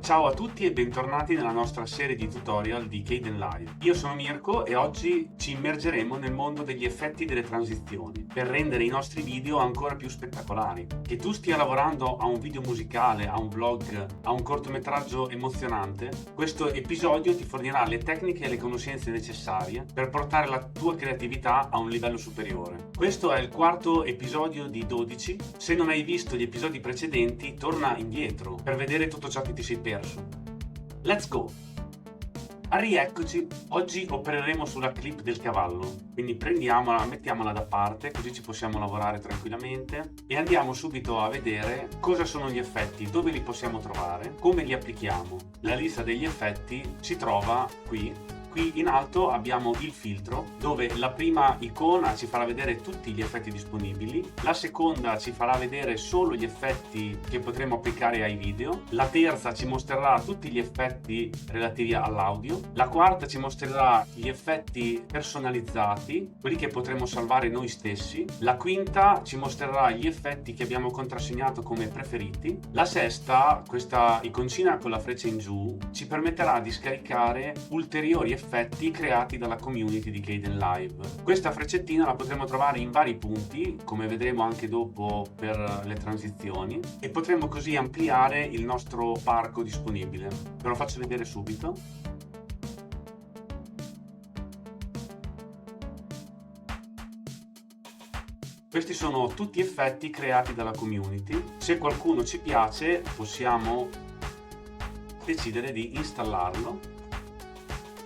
Ciao a tutti e bentornati nella nostra serie di tutorial di Kdenlive. Io sono Mirko e oggi ci immergeremo nel mondo degli effetti delle transizioni per rendere i nostri video ancora più spettacolari. Che tu stia lavorando a un video musicale, a un vlog, a un cortometraggio emozionante, questo episodio ti fornirà le tecniche e le conoscenze necessarie per portare la tua creatività a un livello superiore. Questo è il quarto episodio di 12. Se non hai visto gli episodi precedenti, torna indietro per vedere tutto ciò che ti sei perso. Let's go! Rieccoci, oggi opereremo sulla clip del cavallo, quindi prendiamola, mettiamola da parte così ci possiamo lavorare tranquillamente e andiamo subito a vedere cosa sono gli effetti, dove li possiamo trovare, come li applichiamo. La lista degli effetti si trova qui. Qui in alto abbiamo il filtro, dove la prima icona ci farà vedere tutti gli effetti disponibili, la seconda ci farà vedere solo gli effetti che potremo applicare ai video, la terza ci mostrerà tutti gli effetti relativi all'audio, la quarta ci mostrerà gli effetti personalizzati, quelli che potremo salvare noi stessi, la quinta ci mostrerà gli effetti che abbiamo contrassegnato come preferiti, la sesta, questa iconcina con la freccia in giù, ci permetterà di scaricare ulteriori effetti creati dalla community di Kdenlive. Questa freccettina la potremo trovare in vari punti, come vedremo anche dopo per le transizioni, e potremo così ampliare il nostro parco disponibile. Ve lo faccio vedere subito. Questi sono tutti effetti creati dalla community. Se qualcuno ci piace, possiamo decidere di installarlo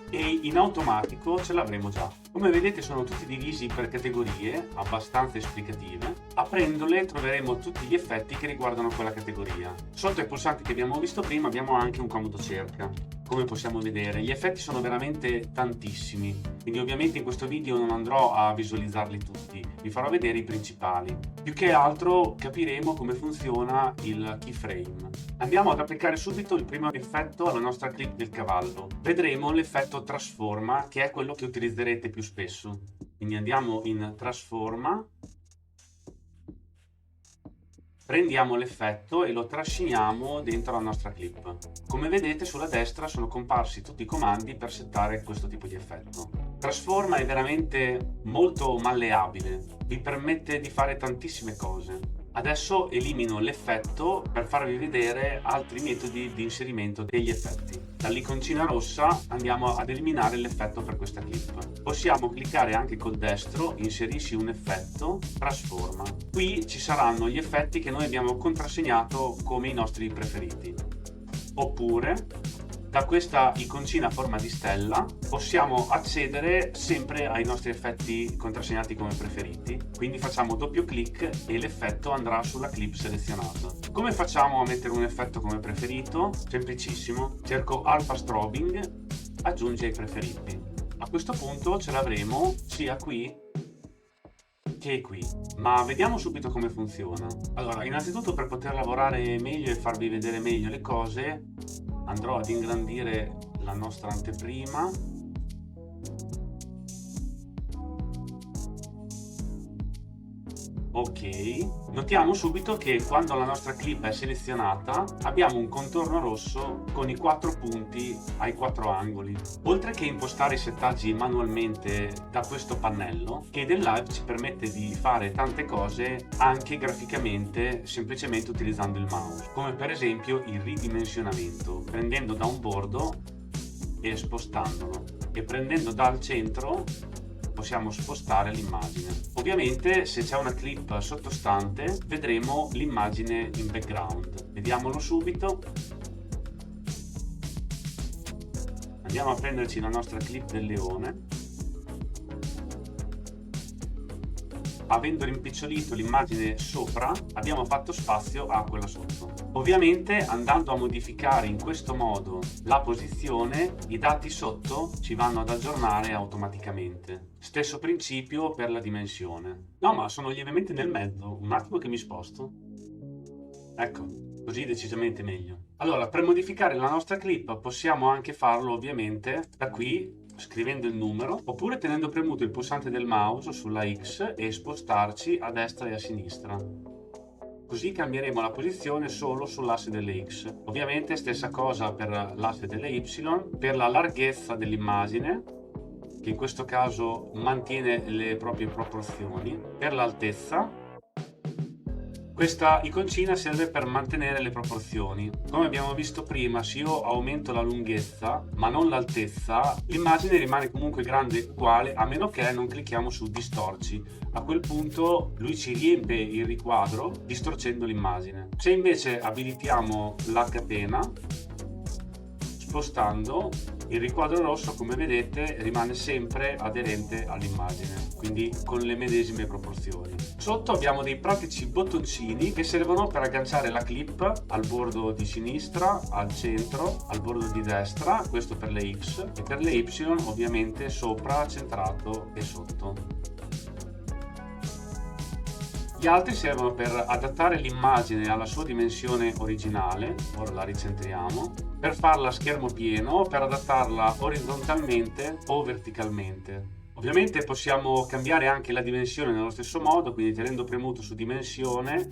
e in automatico ce l'avremo già. Come vedete sono tutti divisi per categorie abbastanza esplicative. Aprendole troveremo tutti gli effetti che riguardano quella categoria. Sotto ai pulsanti che abbiamo visto prima abbiamo anche un comodo cerca. Come possiamo vedere gli effetti sono veramente tantissimi, quindi ovviamente in questo video non andrò a visualizzarli tutti, vi farò vedere i principali. Più che altro capiremo come funziona il keyframe. Andiamo ad applicare subito il primo effetto alla nostra clip del cavallo. Vedremo l'effetto trasforma, che è quello che utilizzerete più spesso. Quindi andiamo in trasforma, prendiamo l'effetto e lo trasciniamo dentro la nostra clip. Come vedete sulla destra sono comparsi tutti i comandi per settare questo tipo di effetto. Trasforma è veramente molto malleabile, vi permette di fare tantissime cose. Adesso elimino l'effetto per farvi vedere altri metodi di inserimento degli effetti. Dall'iconcina rossa andiamo ad eliminare l'effetto per questa clip. Possiamo cliccare anche col destro, inserisci un effetto, trasforma. Qui ci saranno gli effetti che noi abbiamo contrassegnato come i nostri preferiti. Oppure da questa iconcina a forma di stella possiamo accedere sempre ai nostri effetti contrassegnati come preferiti, quindi facciamo doppio clic e l'effetto andrà sulla clip selezionata. Come facciamo a mettere un effetto come preferito? Semplicissimo, cerco alpha strobing, aggiungi ai preferiti. A questo punto ce l'avremo sia qui che qui, ma vediamo subito come funziona. Allora, innanzitutto per poter lavorare meglio e farvi vedere meglio le cose andrò ad ingrandire la nostra anteprima. Ok, notiamo subito che quando la nostra clip è selezionata abbiamo un contorno rosso con i 4 punti ai 4 angoli. Oltre che impostare i settaggi manualmente da questo pannello, Kdenlive ci permette di fare tante cose anche graficamente semplicemente utilizzando il mouse, come per esempio il ridimensionamento, prendendo da un bordo e spostandolo, e prendendo dal centro possiamo spostare l'immagine. Ovviamente se c'è una clip sottostante vedremo l'immagine in background. Vediamolo subito. Andiamo a prenderci la nostra clip del leone. Avendo rimpicciolito l'immagine sopra abbiamo fatto spazio a quella sotto. Ovviamente andando a modificare in questo modo la posizione, i dati sotto ci vanno ad aggiornare automaticamente. Stesso principio per la dimensione. No, ma sono lievemente nel mezzo, un attimo che mi sposto. Ecco, così decisamente meglio. Allora, per modificare la nostra clip possiamo anche farlo ovviamente da qui, scrivendo il numero, oppure tenendo premuto il pulsante del mouse sulla X e spostarci a destra e a sinistra. Così cambieremo la posizione solo sull'asse delle X. Ovviamente stessa cosa per l'asse delle Y, per la larghezza dell'immagine, che in questo caso mantiene le proprie proporzioni, per l'altezza. Questa iconcina serve per mantenere le proporzioni. Come abbiamo visto prima, se io aumento la lunghezza ma non l'altezza, l'immagine rimane comunque grande e uguale, a meno che non clicchiamo su distorci. A quel punto lui ci riempie il riquadro distorcendo l'immagine. Se invece abilitiamo la catena, spostando, il riquadro rosso, come vedete, rimane sempre aderente all'immagine, quindi con le medesime proporzioni. Sotto abbiamo dei pratici bottoncini che servono per agganciare la clip al bordo di sinistra, al centro, al bordo di destra, questo per le X, e per le Y ovviamente sopra, centrato e sotto. Gli altri servono per adattare l'immagine alla sua dimensione originale, ora la ricentriamo, per farla a schermo pieno, per adattarla orizzontalmente o verticalmente. Ovviamente possiamo cambiare anche la dimensione nello stesso modo, quindi tenendo premuto su dimensione,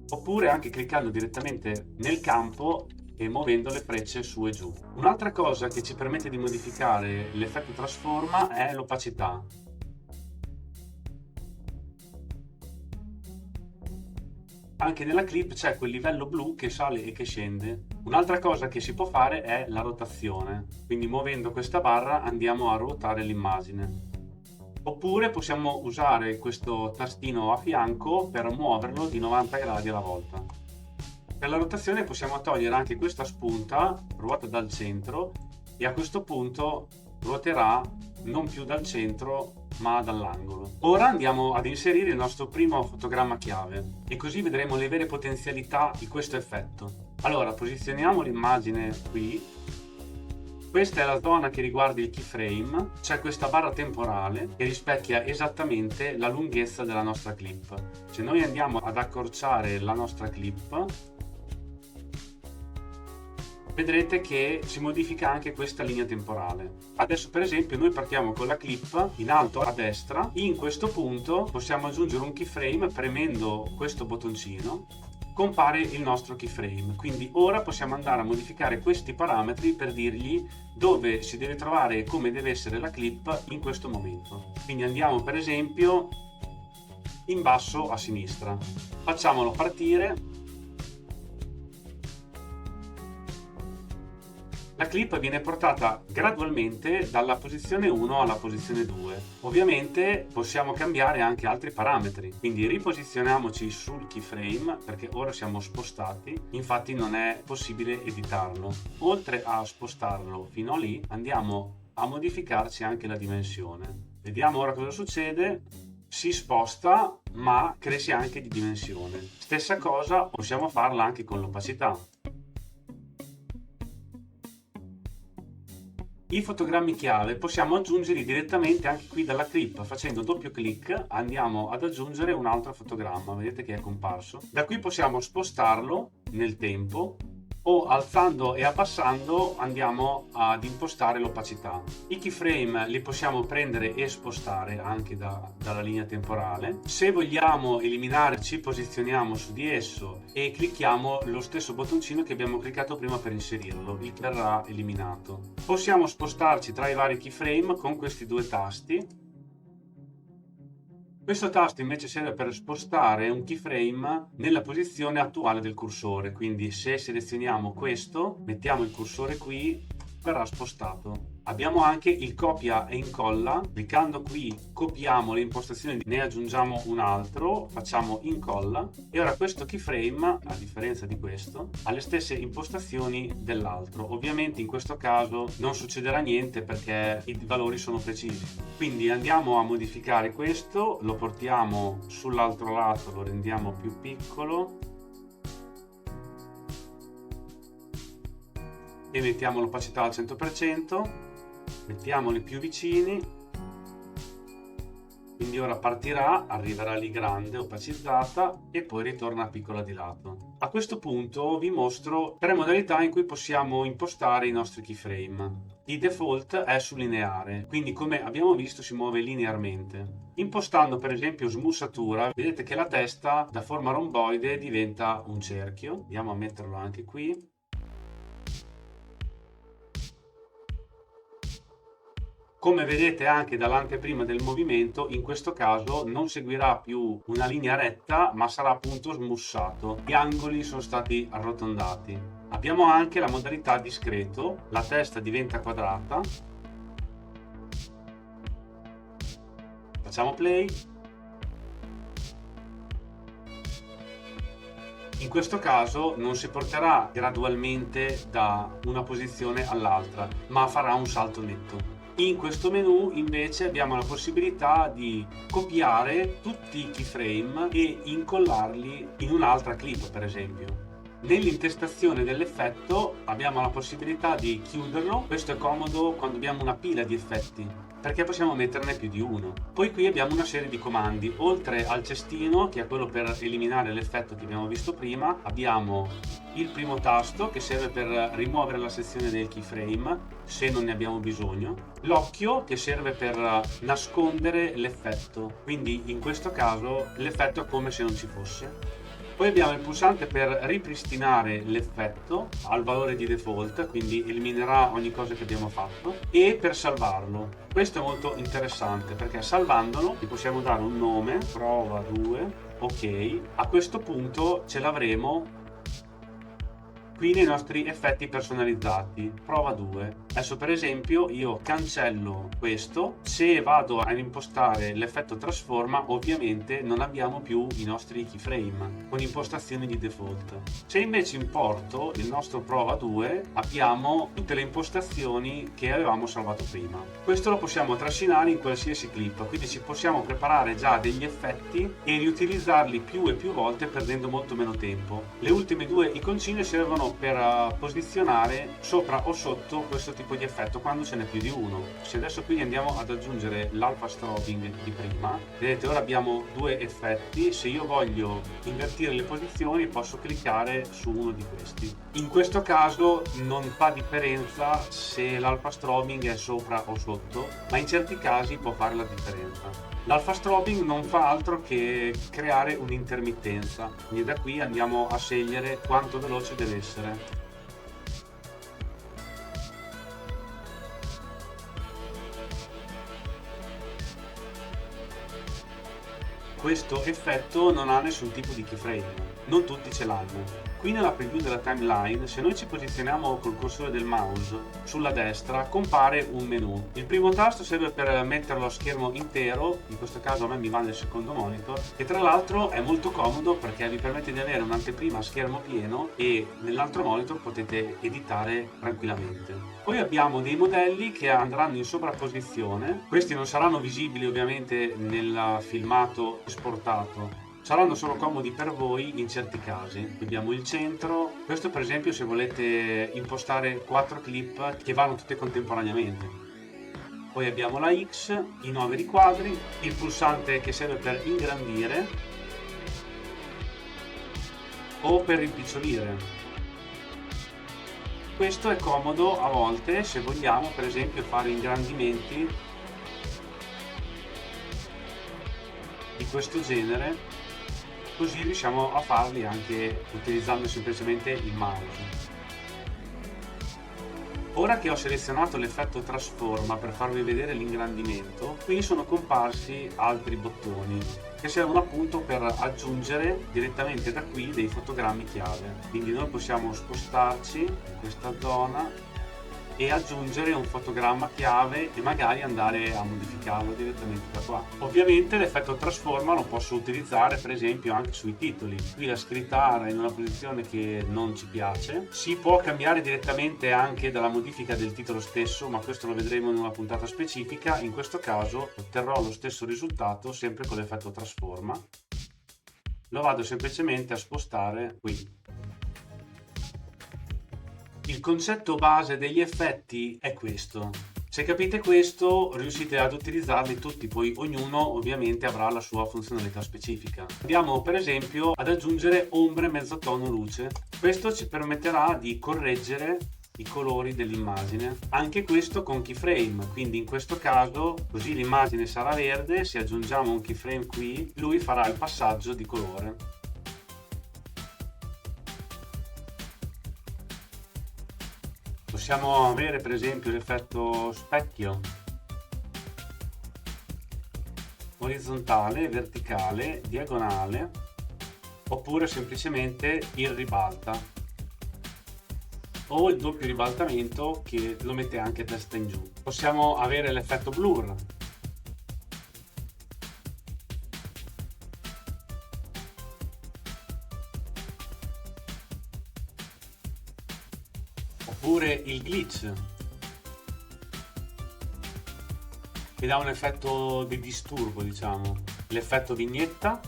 oppure anche cliccando direttamente nel campo e muovendo le frecce su e giù. Un'altra cosa che ci permette di modificare l'effetto trasforma è l'opacità. Anche nella clip c'è quel livello blu che sale e che scende. Un'altra cosa che si può fare è la rotazione, quindi muovendo questa barra andiamo a ruotare l'immagine. Oppure possiamo usare questo tastino a fianco per muoverlo di 90 gradi alla volta. Per la rotazione possiamo togliere anche questa spunta, ruota dal centro, e a questo punto ruoterà non più dal centro ma dall'angolo. Ora andiamo ad inserire il nostro primo fotogramma chiave e così vedremo le vere potenzialità di questo effetto. Allora, posizioniamo l'immagine qui. Questa è la zona che riguarda il keyframe, c'è questa barra temporale che rispecchia esattamente la lunghezza della nostra clip. Se noi andiamo ad accorciare la nostra clip, vedrete che si modifica anche questa linea temporale. Adesso per esempio noi partiamo con la clip in alto a destra, in questo punto possiamo aggiungere un keyframe premendo questo bottoncino, compare il nostro keyframe, quindi ora possiamo andare a modificare questi parametri per dirgli dove si deve trovare e come deve essere la clip in questo momento. Quindi andiamo per esempio in basso a sinistra, facciamolo partire. La clip viene portata gradualmente dalla posizione 1 alla posizione 2. Ovviamente possiamo cambiare anche altri parametri, quindi riposizioniamoci sul keyframe perché ora siamo spostati, infatti non è possibile editarlo. Oltre a spostarlo fino a lì, andiamo a modificarci anche la dimensione. Vediamo ora cosa succede. Si sposta ma cresce anche di dimensione. Stessa cosa possiamo farla anche con l'opacità. I fotogrammi chiave possiamo aggiungerli direttamente anche qui dalla clip. Facendo doppio clic andiamo ad aggiungere un altro fotogramma, vedete che è comparso. Da qui possiamo spostarlo nel tempo o alzando e abbassando andiamo ad impostare l'opacità. I keyframe li possiamo prendere e spostare anche dalla linea temporale. Se vogliamo eliminare, ci posizioniamo su di esso e clicchiamo lo stesso bottoncino che abbiamo cliccato prima per inserirlo, il che verrà eliminato. Possiamo spostarci tra i vari keyframe con questi due tasti. Questo tasto invece serve per spostare un keyframe nella posizione attuale del cursore, quindi se selezioniamo questo, mettiamo il cursore qui, verrà spostato. Abbiamo anche il copia e incolla, cliccando qui copiamo le impostazioni, ne aggiungiamo un altro, facciamo incolla e ora questo keyframe, a differenza di questo, ha le stesse impostazioni dell'altro. Ovviamente in questo caso non succederà niente perché i valori sono precisi. Quindi andiamo a modificare questo, lo portiamo sull'altro lato, lo rendiamo più piccolo e mettiamo l'opacità al 100%. Mettiamoli più vicini, quindi ora partirà, arriverà lì grande, opacizzata e poi ritorna piccola di lato. A questo punto vi mostro tre modalità in cui possiamo impostare i nostri keyframe. di default è su lineare, quindi come abbiamo visto si muove linearmente. Impostando per esempio smussatura, vedete che la testa da forma romboide diventa un cerchio. Andiamo a metterlo anche qui. Come vedete anche dall'anteprima del movimento, in questo caso non seguirà più una linea retta, ma sarà appunto smussato. Gli angoli sono stati arrotondati. Abbiamo anche la modalità discreto, la testa diventa quadrata. Facciamo play. In questo caso non si porterà gradualmente da una posizione all'altra, ma farà un salto netto. In questo menu invece abbiamo la possibilità di copiare tutti i keyframe e incollarli in un'altra clip, per esempio. Nell'intestazione dell'effetto abbiamo la possibilità di chiuderlo. Questo è comodo quando abbiamo una pila di effetti, perché possiamo metterne più di uno. Poi qui abbiamo una serie di comandi. Oltre al cestino, che è quello per eliminare l'effetto che abbiamo visto prima, abbiamo il primo tasto che serve per rimuovere la sezione del keyframe se non ne abbiamo bisogno, l'occhio che serve per nascondere l'effetto, quindi in questo caso l'effetto è come se non ci fosse. Poi abbiamo il pulsante per ripristinare l'effetto al valore di default, quindi eliminerà ogni cosa che abbiamo fatto, e per salvarlo. Questo è molto interessante perché salvandolo gli possiamo dare un nome, prova 2, ok. A questo punto ce l'avremo qui nei nostri effetti personalizzati, prova 2. Adesso per esempio io cancello questo, se vado ad impostare l'effetto trasforma ovviamente non abbiamo più i nostri keyframe con impostazioni di default. Se invece importo il nostro prova 2 abbiamo tutte le impostazioni che avevamo salvato prima. Questo lo possiamo trascinare in qualsiasi clip, quindi ci possiamo preparare già degli effetti e riutilizzarli più e più volte perdendo molto meno tempo. Le ultime due iconcine servono per posizionare sopra o sotto questo tipo di effetto quando ce n'è più di uno. Se adesso quindi andiamo ad aggiungere l'alpha strobing di prima, vedete ora abbiamo due effetti. Se io voglio invertire le posizioni posso cliccare su uno di questi. In questo caso non fa differenza se l'alpha strobing è sopra o sotto, ma in certi casi può fare la differenza. L'alpha strobing non fa altro che creare un'intermittenza, quindi da qui andiamo a scegliere quanto veloce deve essere. Questo effetto non ha nessun tipo di keyframe, non tutti ce l'hanno. Qui nella preview della timeline, se noi ci posizioniamo col cursore del mouse sulla destra, compare un menu. Il primo tasto serve per metterlo a schermo intero, in questo caso a me mi va nel secondo monitor, e tra l'altro è molto comodo perché vi permette di avere un'anteprima a schermo pieno e nell'altro monitor potete editare tranquillamente. Poi abbiamo dei modelli che andranno in sovrapposizione. Questi non saranno visibili ovviamente nel filmato esportato, saranno solo comodi per voi in certi casi. Abbiamo il centro, questo per esempio se volete impostare 4 clip che vanno tutte contemporaneamente. Poi abbiamo la X, i 9 riquadri, il pulsante che serve per ingrandire o per rimpicciolire. Questo è comodo a volte se vogliamo per esempio fare ingrandimenti di questo genere, così riusciamo a farli anche utilizzando semplicemente il mouse. Ora che ho selezionato l'effetto trasforma per farvi vedere l'ingrandimento, qui sono comparsi altri bottoni che servono appunto per aggiungere direttamente da qui dei fotogrammi chiave. Quindi noi possiamo spostarci in questa zona e aggiungere un fotogramma chiave e magari andare a modificarlo direttamente da qua. Ovviamente l'effetto trasforma lo posso utilizzare per esempio anche sui titoli. Qui la scritta era in una posizione che non ci piace, si può cambiare direttamente anche dalla modifica del titolo stesso, ma questo lo vedremo in una puntata specifica. In questo caso otterrò lo stesso risultato sempre con l'effetto trasforma. Lo vado semplicemente a spostare qui. Il concetto base degli effetti è questo. Se capite questo, riuscite ad utilizzarli tutti, poi ognuno ovviamente avrà la sua funzionalità specifica. Andiamo per esempio ad aggiungere ombre mezzotono luce. Questo ci permetterà di correggere i colori dell'immagine. Anche questo con keyframe, quindi in questo caso così l'immagine sarà verde, se aggiungiamo un keyframe qui lui farà il passaggio di colore. Possiamo avere per esempio l'effetto specchio, orizzontale, verticale, diagonale, oppure semplicemente il ribalta o il doppio ribaltamento che lo mette anche a testa in giù. Possiamo avere l'effetto blur, oppure il glitch che dà un effetto di disturbo, diciamo, l'effetto vignetta,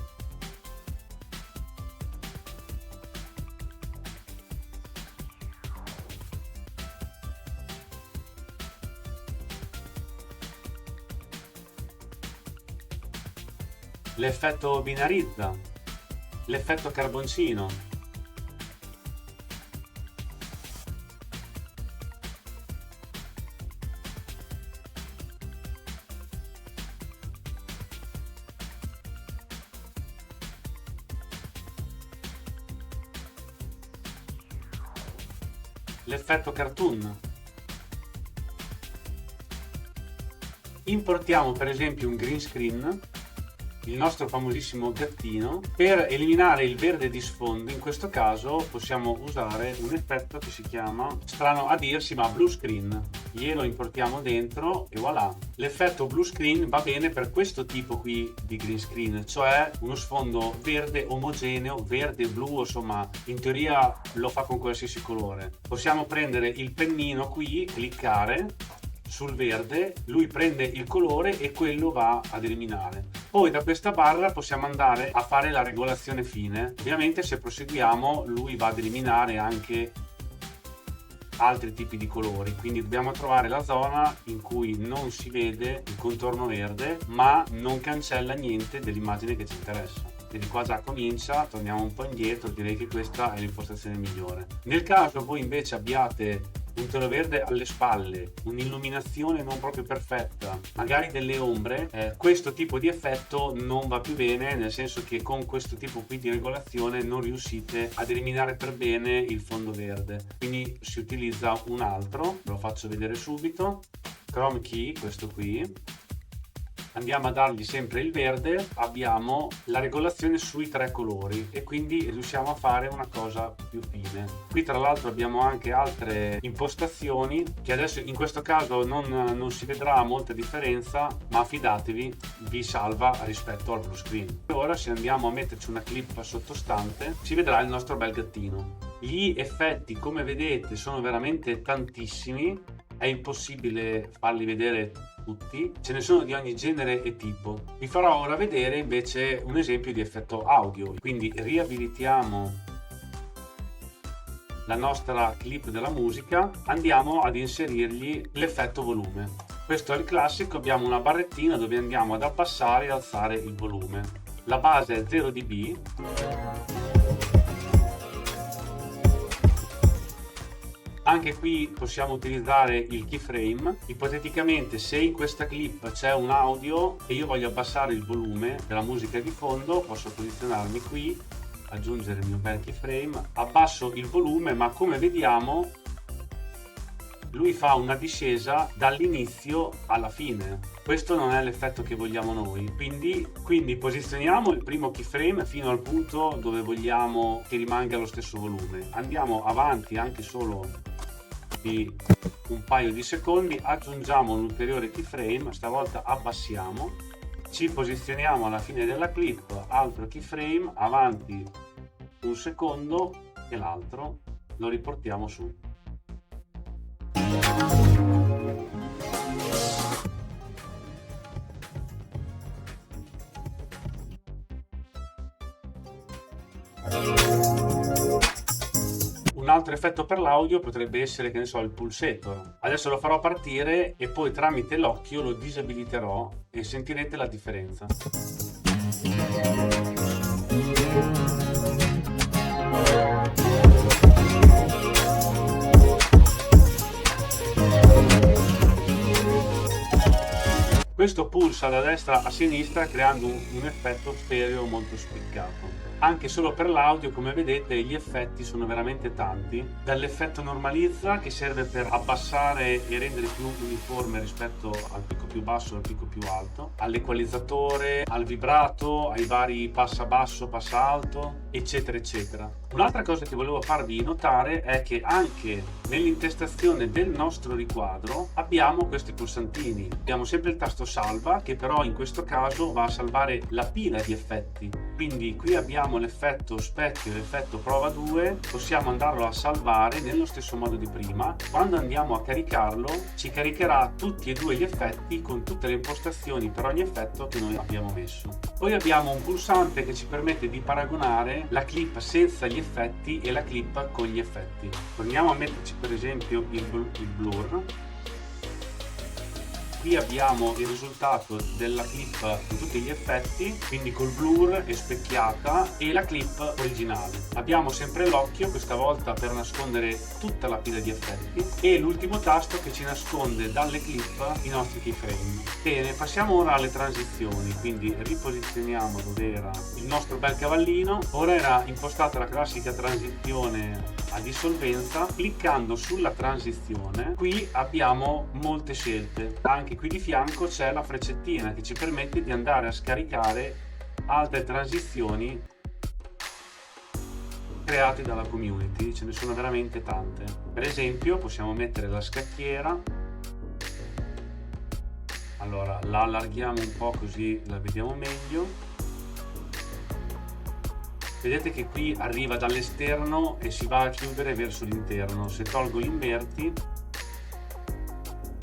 l'effetto binarizza, l'effetto carboncino, l'effetto cartoon. Importiamo per esempio un green screen, il nostro famosissimo gattino. Per eliminare il verde di sfondo, in questo caso possiamo usare un effetto che si chiama, strano a dirsi, ma blue screen. Glielo importiamo dentro e voilà. L'effetto blue screen va bene per questo tipo qui di green screen, cioè uno sfondo verde omogeneo, verde, blu, insomma in teoria lo fa con qualsiasi colore. Possiamo prendere il pennino qui, cliccare sul verde, lui prende il colore e quello va ad eliminare. Poi da questa barra possiamo andare a fare la regolazione fine. Ovviamente se proseguiamo lui va ad eliminare anche altri tipi di colori, quindi dobbiamo trovare la zona in cui non si vede il contorno verde ma non cancella niente dell'immagine che ci interessa. Quindi qua già comincia, torniamo un po' indietro, direi che questa è l'impostazione migliore. Nel caso voi invece abbiate un telo verde alle spalle, un'illuminazione non proprio perfetta, magari delle ombre, questo tipo di effetto non va più bene, nel senso che con questo tipo qui di regolazione non riuscite ad eliminare per bene il fondo verde, quindi si utilizza un altro, ve lo faccio vedere subito, Chrome Key, questo qui. Andiamo a dargli sempre il verde, abbiamo la regolazione sui tre colori e quindi riusciamo a fare una cosa più fine. Qui tra l'altro abbiamo anche altre impostazioni che adesso in questo caso non si vedrà molta differenza, ma fidatevi, vi salva rispetto al blue screen. Ora se andiamo a metterci una clip sottostante si vedrà il nostro bel gattino. Gli effetti, come vedete, sono veramente tantissimi, è impossibile farli vedere tutti, ce ne sono di ogni genere e tipo. Vi farò ora vedere invece un esempio di effetto audio, quindi riabilitiamo la nostra clip della musica, andiamo ad inserirgli l'effetto volume. Questo è il classico, abbiamo una barrettina dove andiamo ad abbassare e alzare il volume. La base è 0 dB. Anche qui possiamo utilizzare il keyframe. Ipoteticamente, se in questa clip c'è un audio e io voglio abbassare il volume della musica di fondo, posso posizionarmi qui, aggiungere il mio bel keyframe, abbasso il volume, ma come vediamo lui fa una discesa dall'inizio alla fine. Questo non è l'effetto che vogliamo noi, quindi posizioniamo il primo keyframe fino al punto dove vogliamo che rimanga lo stesso volume. Andiamo avanti anche solo di un paio di secondi, aggiungiamo un ulteriore keyframe, stavolta abbassiamo, ci posizioniamo alla fine della clip, altro keyframe, avanti un secondo e l'altro lo riportiamo su. Un altro effetto per l'audio potrebbe essere, che ne so, il pulsetto. Adesso lo farò partire e poi tramite l'occhio lo disabiliterò e sentirete la differenza. Questo pulsa da destra a sinistra creando un effetto stereo molto spiccato. Anche solo per l'audio, come vedete, gli effetti sono veramente tanti, dall'effetto normalizza che serve per abbassare e rendere più uniforme rispetto al picco più basso e al picco più alto, all'equalizzatore, al vibrato, ai vari passa basso, passa alto, eccetera eccetera. Un'altra cosa che volevo farvi notare è che anche nell'intestazione del nostro riquadro abbiamo questi pulsantini. Abbiamo sempre il tasto salva, che però in questo caso va a salvare la pila di effetti. Quindi qui abbiamo l'effetto specchio e l'effetto prova 2, possiamo andarlo a salvare nello stesso modo di prima. Quando andiamo a caricarlo ci caricherà tutti e due gli effetti con tutte le impostazioni per ogni effetto che noi abbiamo messo. Poi abbiamo un pulsante che ci permette di paragonare la clip senza gli effetti e la clip con gli effetti. Torniamo a metterci per esempio il blur. Qui abbiamo il risultato della clip con tutti gli effetti, quindi col blur e specchiata, e la clip originale. Abbiamo sempre l'occhio, questa volta per nascondere tutta la pila di effetti, e l'ultimo tasto che ci nasconde dalle clip i nostri keyframe. Bene, passiamo ora alle transizioni, quindi riposizioniamo dove era il nostro bel cavallino. Ora era impostata la classica transizione a dissolvenza. Cliccando sulla transizione, qui abbiamo molte scelte. Anche qui di fianco c'è la freccettina che ci permette di andare a scaricare altre transizioni create dalla community. Ce ne sono veramente tante. Per esempio possiamo mettere la scacchiera. Allora la allarghiamo un po' così la vediamo meglio. Vedete che qui arriva dall'esterno e si va a chiudere verso l'interno. Se tolgo l'inverti,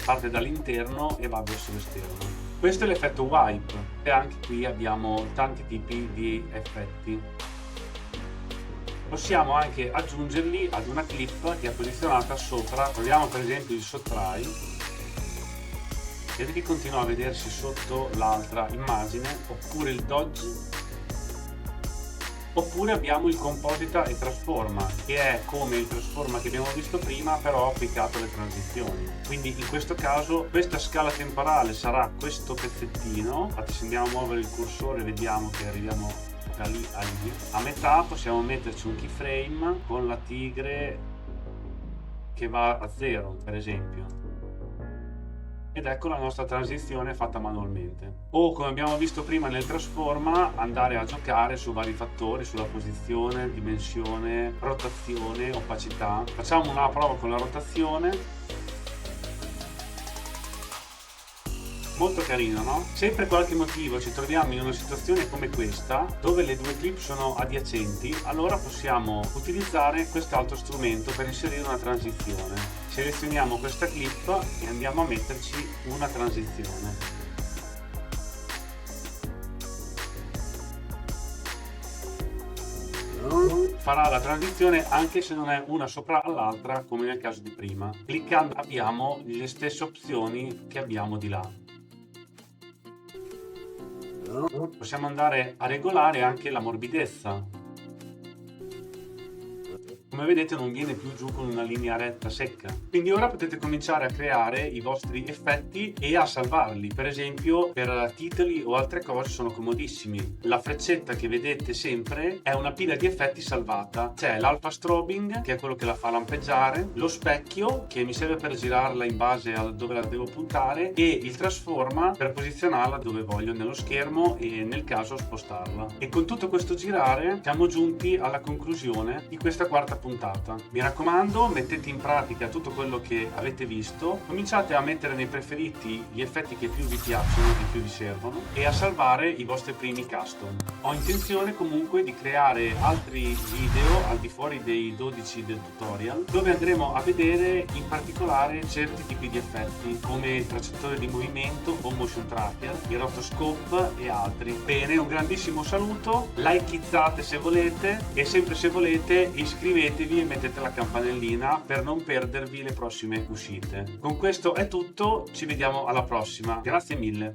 parte dall'interno e va verso l'esterno. Questo è l'effetto wipe, e anche qui abbiamo tanti tipi di effetti. Possiamo anche aggiungerli ad una clip che è posizionata sopra. Proviamo per esempio il sottrai. Vedete che continua a vedersi sotto l'altra immagine, oppure il dodge. Oppure abbiamo il composita e trasforma, che è come il trasforma che abbiamo visto prima, però applicato alle transizioni. Quindi in questo caso questa scala temporale sarà questo pezzettino. Infatti se andiamo a muovere il cursore vediamo che arriviamo da lì a lì. A metà possiamo metterci un keyframe con la tigre che va a 0 per esempio. Ed ecco la nostra transizione fatta manualmente. O come abbiamo visto prima nel trasforma, andare a giocare su vari fattori, sulla posizione, dimensione, rotazione, opacità. Facciamo una prova con la rotazione. Molto carino, no? Se per qualche motivo ci troviamo in una situazione come questa, dove le due clip sono adiacenti, allora possiamo utilizzare quest'altro strumento per inserire una transizione. Selezioniamo questa clip e andiamo a metterci una transizione. Farà la transizione anche se non è una sopra all'altra come nel caso di prima. Cliccando abbiamo le stesse opzioni che abbiamo di là. Possiamo andare a regolare anche la morbidezza. Come vedete non viene più giù con una linea retta secca. Quindi ora potete cominciare a creare i vostri effetti e a salvarli. Per esempio per titoli o altre cose sono comodissimi. La freccetta che vedete sempre è una pila di effetti salvata. C'è l'alpha strobing, che è quello che la fa lampeggiare, lo specchio che mi serve per girarla in base a dove la devo puntare, e il trasforma per posizionarla dove voglio nello schermo e nel caso spostarla. E con tutto questo girare siamo giunti alla conclusione di questa quarta puntata. Mi raccomando, mettete in pratica tutto quello che avete visto, cominciate a mettere nei preferiti gli effetti che più vi piacciono, che più vi servono, e a salvare i vostri primi custom. Ho intenzione comunque di creare altri video al di fuori dei 12 del tutorial, dove andremo a vedere in particolare certi tipi di effetti come il tracciatore di movimento o motion tracker, il rotoscope e altri. Bene, un grandissimo saluto, likeizzate se volete, e sempre se volete iscrivetevi e mettete la campanellina per non perdervi le prossime uscite. Con questo è tutto, ci vediamo alla prossima. Grazie mille.